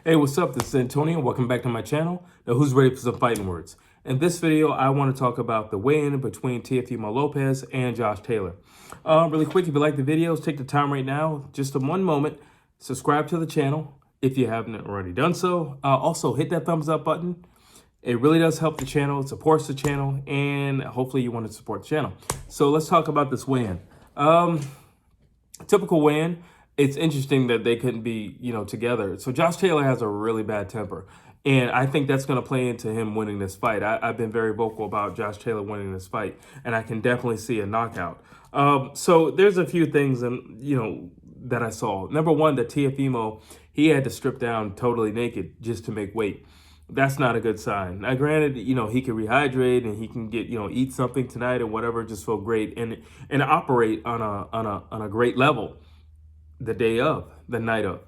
Hey, what's up? This is Antonio. Welcome back to my channel. Now, who's ready for some fighting words? In this video, I want to talk about the weigh-in between Teofimo Lopez and Josh Taylor. Really quick, if you like the videos, take the time right now, just in one moment, subscribe to the channel if you haven't already done so. Also, hit that thumbs up button. It really does help the channel, it supports the channel, and hopefully you want to support the channel. So let's talk about this weigh-in. Typical weigh-in. It's interesting that they couldn't be, together. So Josh Taylor has a really bad temper. And I think that's going to play into him winning this fight. I've been very vocal about Josh Taylor winning this fight, and I can definitely see a knockout. So there's a few things, that I saw. Number one, that Teofimo, he had to strip down totally naked just to make weight. That's not a good sign. Now, granted, he can rehydrate and he can get, eat something tonight or whatever, just feel great and operate on a great level the day of, the night of.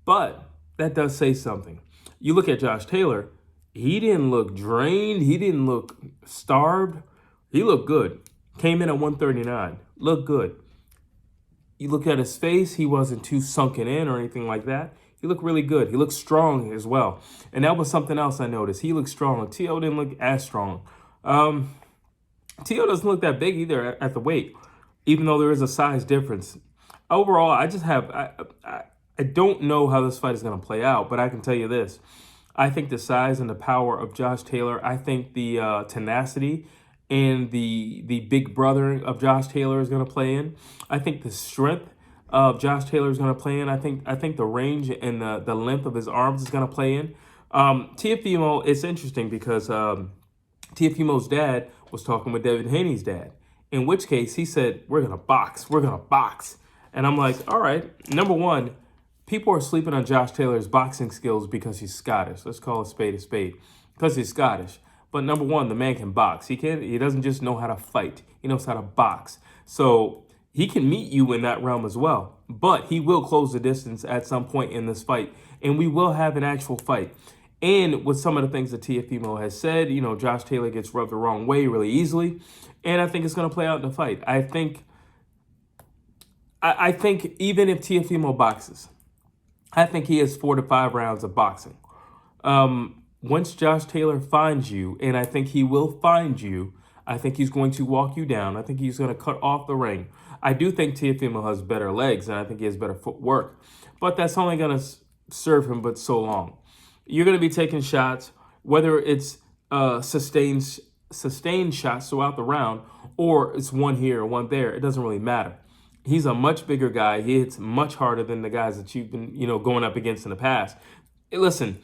But that does say something. You look at Josh Taylor, he didn't look drained. He didn't look starved. He looked good. Came in at 139. Looked good. You look at his face, he wasn't too sunken in or anything like that. He looked really good. He looked strong as well. And that was something else I noticed. He looked strong. Teo didn't look as strong. Teo doesn't look that big either at the weight, even though there is a size difference. Overall, I don't know how this fight is going to play out, but I can tell you this. I think the size and the power of Josh Taylor, I think the tenacity and the big brother of Josh Taylor is going to play in. I think the strength of Josh Taylor is going to play in. I think the range and the length of his arms is going to play in. Teofimo, it's interesting because Teofimo's dad was talking with Devin Haney's dad, in which case he said, we're going to box. We're going to box. And I'm like, all right, number one, people are sleeping on Josh Taylor's boxing skills because he's Scottish. Let's call a spade, because he's Scottish. But number one, the man can box. He doesn't just know how to fight. He knows how to box. So he can meet you in that realm as well. But he will close the distance at some point in this fight. And we will have an actual fight. And with some of the things that Teofimo has said, Josh Taylor gets rubbed the wrong way really easily. And I think it's going to play out in the fight. I think even if Teofimo boxes, I think he has 4 to 5 rounds of boxing. Once Josh Taylor finds you, and I think he will find you, I think he's going to walk you down. I think he's going to cut off the ring. I do think Teofimo has better legs, and I think he has better footwork. But that's only going to serve him but so long. You're going to be taking shots, whether it's sustained shots throughout the round, or it's one here or one there. It doesn't really matter. He's a much bigger guy. He hits much harder than the guys that you've been, going up against in the past. Hey, listen,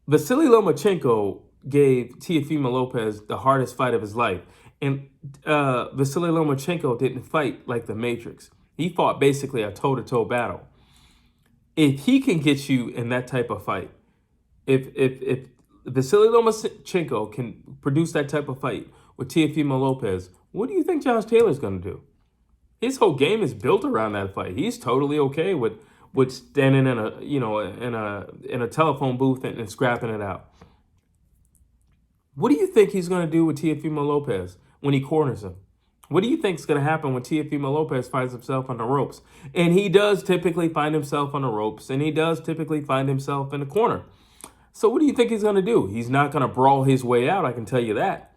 Vasily Lomachenko gave Teofimo Lopez the hardest fight of his life. And Vasily Lomachenko didn't fight like the Matrix. He fought basically a toe-to-toe battle. If he can get you in that type of fight, if Vasily Lomachenko can produce that type of fight with Teofimo Lopez, what do you think Josh Taylor's going to do? His whole game is built around that fight. He's totally okay with standing in a telephone booth and scrapping it out. What do you think he's going to do with Teofimo Lopez when he corners him? What do you think is going to happen when Teofimo Lopez finds himself on the ropes? And he does typically find himself on the ropes, and he does typically find himself in the corner. So what do you think he's going to do? He's not going to brawl his way out, I can tell you that.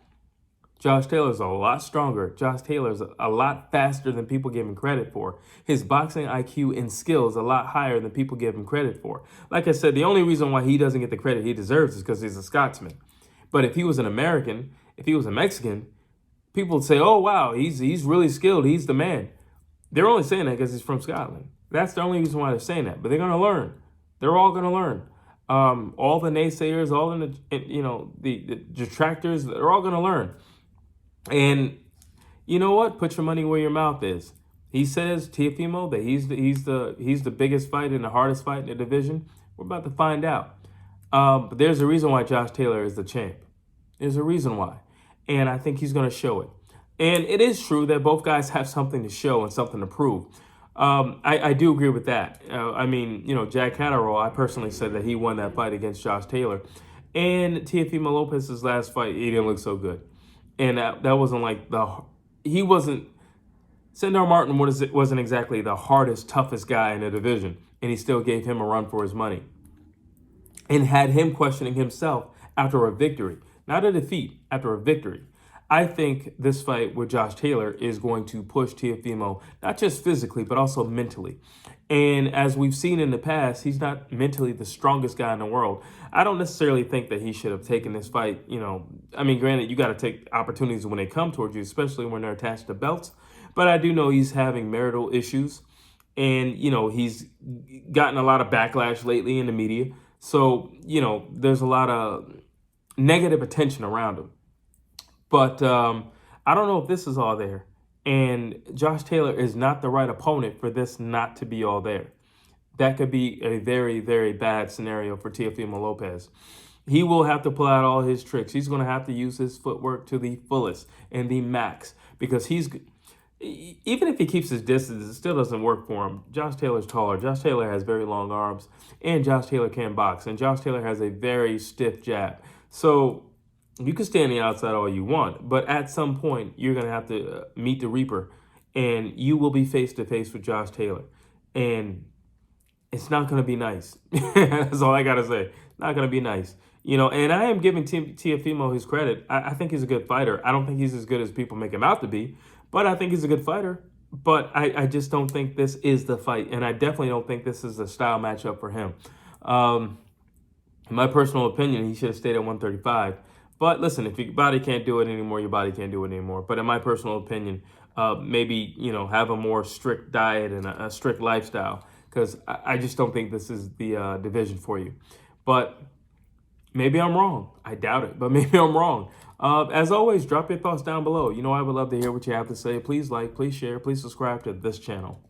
Josh Taylor's a lot stronger. Josh Taylor's a lot faster than people give him credit for. His boxing IQ and skill is a lot higher than people give him credit for. Like I said, the only reason why he doesn't get the credit he deserves is because he's a Scotsman. But if he was an American, if he was a Mexican, people would say, oh, wow, he's really skilled. He's the man. They're only saying that because he's from Scotland. That's the only reason why they're saying that. But they're going to learn. They're all going to learn. All the naysayers, all the detractors, they're all going to learn. And you know what? Put your money where your mouth is. He says, Teofimo, that he's the biggest fight and the hardest fight in the division. We're about to find out. But there's a reason why Josh Taylor is the champ. There's a reason why. And I think he's going to show it. And it is true that both guys have something to show and something to prove. I do agree with that. Jack Catterall, I personally said that he won that fight against Josh Taylor. And Teofimo Lopez's last fight, he didn't look so good. And that wasn't like Sendar Martin wasn't exactly the hardest, toughest guy in the division. and he still gave him a run for his money and had him questioning himself after a victory, not a defeat, after a victory. I think this fight with Josh Taylor is going to push Teofimo, not just physically, but also mentally. And as we've seen in the past, he's not mentally the strongest guy in the world. I don't necessarily think that he should have taken this fight. I mean, granted, you got to take opportunities when they come towards you, especially when they're attached to belts. But I do know he's having marital issues. And, he's gotten a lot of backlash lately in the media. So, there's a lot of negative attention around him. But I don't know if this is all there. And Josh Taylor is not the right opponent for this not to be all there. That could be a very, very bad scenario for Teofimo Lopez. He will have to pull out all his tricks. He's going to have to use his footwork to the fullest and the max because even if he keeps his distance, it still doesn't work for him. Josh Taylor's taller. Josh Taylor has very long arms, and Josh Taylor can box. And Josh Taylor has a very stiff jab. So you can stay on the outside all you want, but at some point, you're going to have to meet the Reaper, and you will be face-to-face with Josh Taylor. And it's not going to be nice. That's all I got to say. Not going to be nice. And I am giving Teofimo his credit. I think he's a good fighter. I don't think he's as good as people make him out to be, but I think he's a good fighter. But I just don't think this is the fight, and I definitely don't think this is a style matchup for him. In my personal opinion, he should have stayed at 135. But listen, if your body can't do it anymore, your body can't do it anymore. But in my personal opinion, maybe, have a more strict diet and a strict lifestyle, because I just don't think this is the division for you. But maybe I'm wrong. I doubt it, but maybe I'm wrong. As always, drop your thoughts down below. I would love to hear what you have to say. Please like, please share, please subscribe to this channel.